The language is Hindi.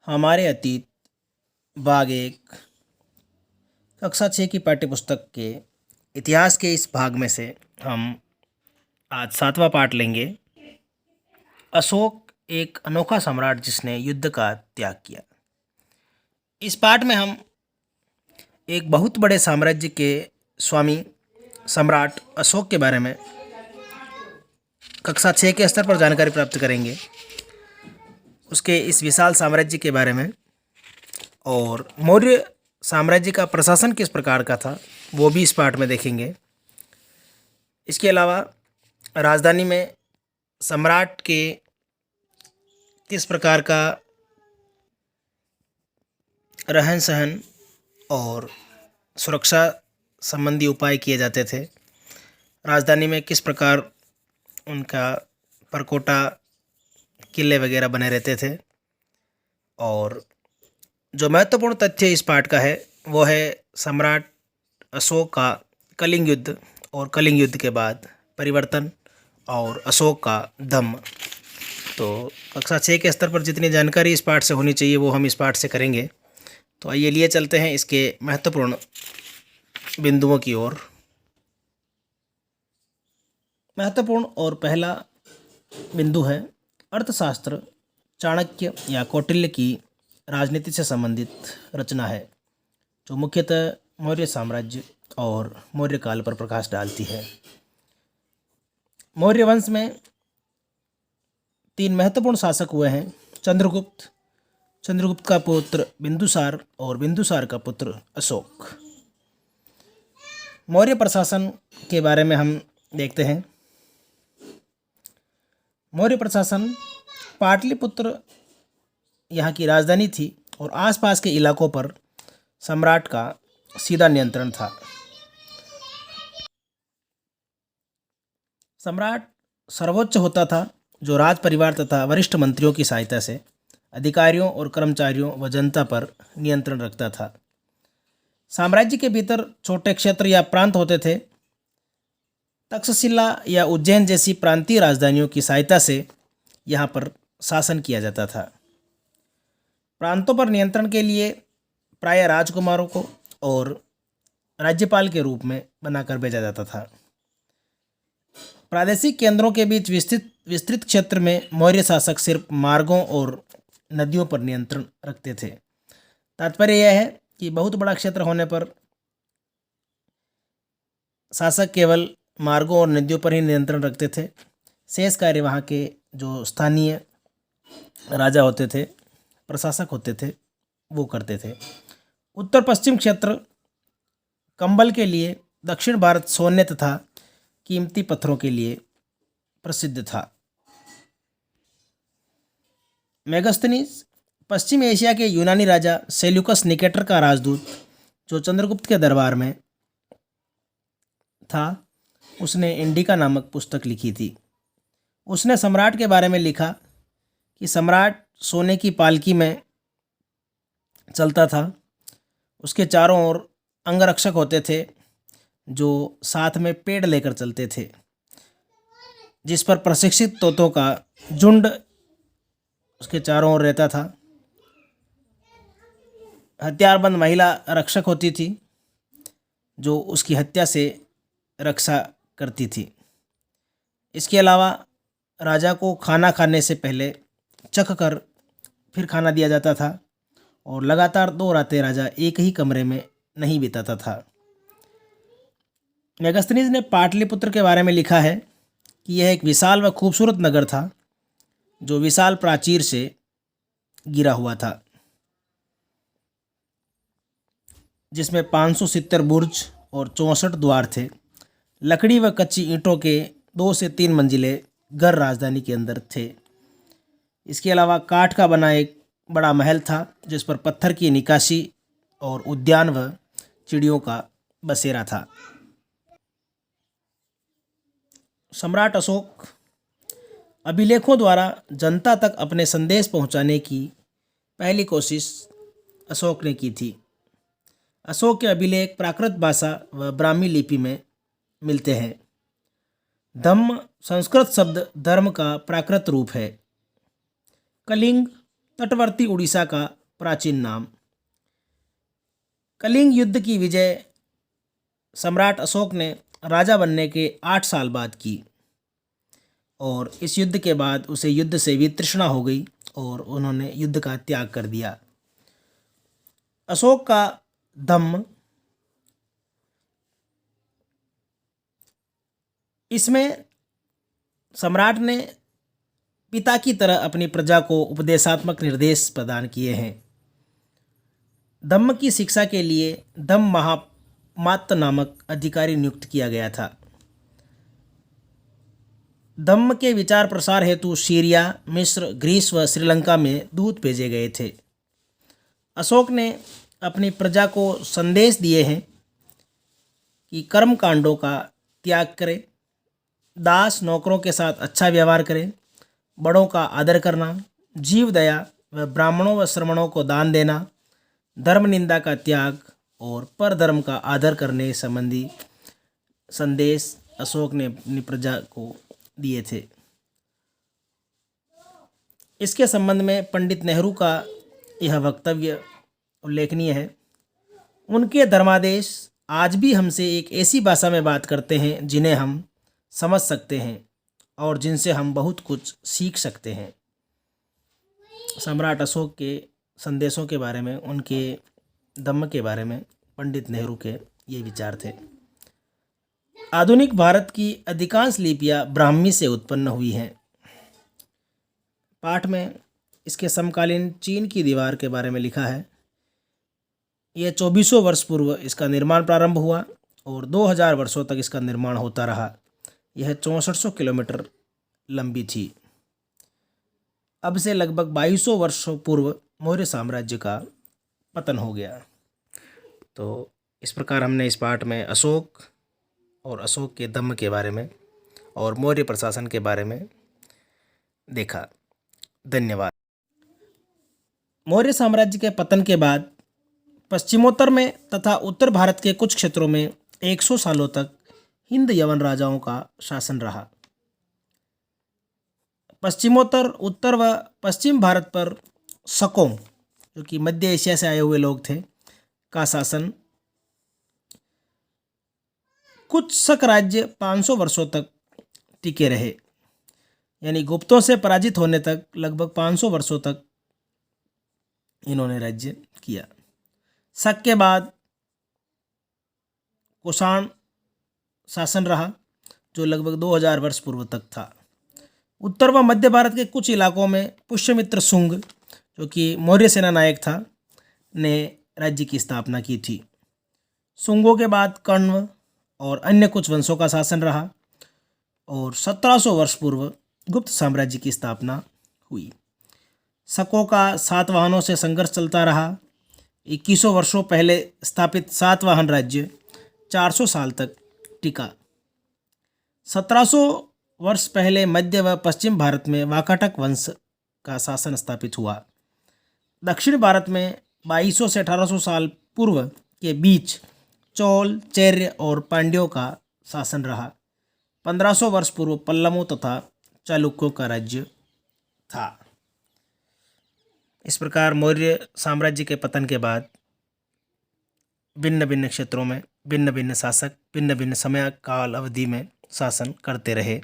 हमारे अतीत भाग एक कक्षा 6 की पाठ्यपुस्तक के इतिहास के इस भाग में से हम आज 7वां पाठ लेंगे। अशोक एक अनोखा सम्राट जिसने युद्ध का त्याग किया। इस पाठ में हम एक बहुत बड़े साम्राज्य के स्वामी सम्राट अशोक के बारे में कक्षा 6 के स्तर पर जानकारी प्राप्त करेंगे, उसके इस विशाल साम्राज्य के बारे में, और मौर्य साम्राज्य का प्रशासन किस प्रकार का था वो भी इस पाठ में देखेंगे। इसके अलावा राजधानी में सम्राट के किस प्रकार का रहन सहन और सुरक्षा संबंधी उपाय किए जाते थे, राजधानी में किस प्रकार उनका परकोटा किले वगैरह बने रहते थे, और जो महत्वपूर्ण तथ्य इस पाठ का है वो है सम्राट अशोक का कलिंग युद्ध और कलिंग युद्ध के बाद परिवर्तन और अशोक का धम्म। तो कक्षा 6 के स्तर पर जितनी जानकारी इस पाठ से होनी चाहिए वो हम इस पाठ से करेंगे। तो आइए लिए चलते हैं इसके महत्वपूर्ण बिंदुओं की ओर। महत्वपूर्ण और पहला बिंदु है अर्थशास्त्र। चाणक्य या कौटिल्य की राजनीति से संबंधित रचना है जो मुख्यतः मौर्य साम्राज्य और मौर्य काल पर प्रकाश डालती है। मौर्य वंश में 3 महत्वपूर्ण शासक हुए हैं, चंद्रगुप्त, चंद्रगुप्त का पुत्र बिंदुसार और बिंदुसार का पुत्र अशोक। मौर्य प्रशासन के बारे में हम देखते हैं। मौर्य प्रशासन पाटलिपुत्र यहाँ की राजधानी थी और आसपास के इलाकों पर सम्राट का सीधा नियंत्रण था। सम्राट सर्वोच्च होता था जो राज परिवार तथा वरिष्ठ मंत्रियों की सहायता से अधिकारियों और कर्मचारियों व जनता पर नियंत्रण रखता था। साम्राज्य के भीतर छोटे क्षेत्र या प्रांत होते थे। तक्षशिला या उज्जैन जैसी प्रांतीय राजधानियों की सहायता से यहाँ पर शासन किया जाता था। प्रांतों पर नियंत्रण के लिए प्रायः राजकुमारों को और राज्यपाल के रूप में बनाकर भेजा जाता था। प्रादेशिक केंद्रों के बीच विस्तृत क्षेत्र में मौर्य शासक सिर्फ मार्गों और नदियों पर नियंत्रण रखते थे। तात्पर्य यह है कि बहुत बड़ा क्षेत्र होने पर शासक केवल मार्गों और नदियों पर ही नियंत्रण रखते थे। शेष कार्य वहाँ के जो स्थानीय राजा होते थे, प्रशासक होते थे, वो करते थे। उत्तर पश्चिम क्षेत्र कंबल के लिए, दक्षिण भारत सोने तथा कीमती पत्थरों के लिए प्रसिद्ध था। मेगास्थनीज पश्चिम एशिया के यूनानी राजा सेल्यूकस निकेटर का राजदूत जो चंद्रगुप्त के दरबार में था, उसने इंडिका नामक पुस्तक लिखी थी। उसने सम्राट के बारे में लिखा कि सम्राट सोने की पालकी में चलता था। उसके चारों ओर अंगरक्षक होते थे जो साथ में पेड़ लेकर चलते थे, जिस पर प्रशिक्षित तोतों का झुंड उसके चारों ओर रहता था। हथियारबंद महिला रक्षक होती थी जो उसकी हत्या से रक्षा करती थी। इसके अलावा राजा को खाना खाने से पहले चख कर फिर खाना दिया जाता था और लगातार 2 रातें राजा एक ही कमरे में नहीं बिताता था। मेगास्थनीज ने पाटलिपुत्र के बारे में लिखा है कि यह एक विशाल व खूबसूरत नगर था जो विशाल प्राचीर से घिरा हुआ था, जिसमें 570 बुर्ज और 64 द्वार थे। लकड़ी व कच्ची ईंटों के 2 से 3 मंजिले घर राजधानी के अंदर थे। इसके अलावा काठ का बना एक बड़ा महल था जिस पर पत्थर की निकासी और उद्यान व चिड़ियों का बसेरा था। सम्राट अशोक अभिलेखों द्वारा जनता तक अपने संदेश पहुंचाने की पहली कोशिश अशोक ने की थी। अशोक के अभिलेख प्राकृत भाषा व ब्राह्मी लिपि में मिलते हैं। धम्म संस्कृत शब्द धर्म का प्राकृत रूप है। कलिंग तटवर्ती उड़ीसा का प्राचीन नाम। कलिंग युद्ध की विजय सम्राट अशोक ने राजा बनने के 8 साल बाद की और इस युद्ध के बाद उसे युद्ध से वितृष्णा हो गई और उन्होंने युद्ध का त्याग कर दिया। अशोक का धम्म, इसमें सम्राट ने पिता की तरह अपनी प्रजा को उपदेशात्मक निर्देश प्रदान किए हैं। धम्म की शिक्षा के लिए धम्म महामात्य नामक अधिकारी नियुक्त किया गया था। धम्म के विचार प्रसार हेतु सीरिया, मिस्र, ग्रीस व श्रीलंका में दूत भेजे गए थे। अशोक ने अपनी प्रजा को संदेश दिए हैं कि कर्म कांडों का त्याग करें, दास नौकरों के साथ अच्छा व्यवहार करें, बड़ों का आदर करना, जीव दया व ब्राह्मणों व श्रमणों को दान देना, धर्म निंदा का त्याग और परधर्म का आदर करने संबंधी संदेश अशोक ने अपनी प्रजा को दिए थे। इसके संबंध में पंडित नेहरू का यह वक्तव्य उल्लेखनीय है। उनके धर्मादेश आज भी हमसे एक ऐसी भाषा में बात करते हैं जिन्हें हम समझ सकते हैं और जिनसे हम बहुत कुछ सीख सकते हैं। सम्राट अशोक के संदेशों के बारे में, उनके धम्म के बारे में पंडित नेहरू के ये विचार थे। आधुनिक भारत की अधिकांश लिपियां ब्राह्मी से उत्पन्न हुई हैं। पाठ में इसके समकालीन चीन की दीवार के बारे में लिखा है। यह 2400 वर्ष पूर्व इसका निर्माण प्रारंभ हुआ और 2000 वर्षों तक इसका निर्माण होता रहा। यह 6400 किलोमीटर लंबी थी। अब से लगभग 2200 वर्षों पूर्व मौर्य साम्राज्य का पतन हो गया। तो इस प्रकार हमने इस पाठ में अशोक और अशोक के धम्म के बारे में और मौर्य प्रशासन के बारे में देखा। धन्यवाद। मौर्य साम्राज्य के पतन के बाद पश्चिमोत्तर में तथा उत्तर भारत के कुछ क्षेत्रों में 100 सालों तक हिंद यवन राजाओं का शासन रहा। पश्चिमोत्तर, उत्तर व पश्चिम भारत पर शकों, जो कि मध्य एशिया से आए हुए लोग थे, का शासन। कुछ शक राज्य 500 वर्षों तक टिके रहे, यानी गुप्तों से पराजित होने तक लगभग 500 वर्षों तक इन्होंने राज्य किया। शक के बाद कुषाण शासन रहा, जो लगभग 2000 वर्ष पूर्व तक था। उत्तर व मध्य भारत के कुछ इलाकों में पुष्यमित्र शुंग, जो कि मौर्य सेना नायक था, ने राज्य की स्थापना की थी। शुंगों के बाद कण्व और अन्य कुछ वंशों का शासन रहा और 1700 वर्ष पूर्व गुप्त साम्राज्य की स्थापना हुई। शकों का सातवाहनों से संघर्ष चलता रहा। 2100 वर्षों पहले स्थापित सातवाहन राज्य 400 साल तक टिका। 1700 वर्ष पहले मध्य व पश्चिम भारत में वाकाटक वंश का शासन स्थापित हुआ। दक्षिण भारत में 2200 से 1800 साल पूर्व के बीच चोल, चैर्य और पांड्यों का शासन रहा। 1500 वर्ष पूर्व पल्लवों तथा चालुक्यों का राज्य था। इस प्रकार मौर्य साम्राज्य के पतन के बाद भिन्न भिन्न क्षेत्रों में भिन्न भिन्न शासक भिन्न भिन्न समय काल अवधि में शासन करते रहे।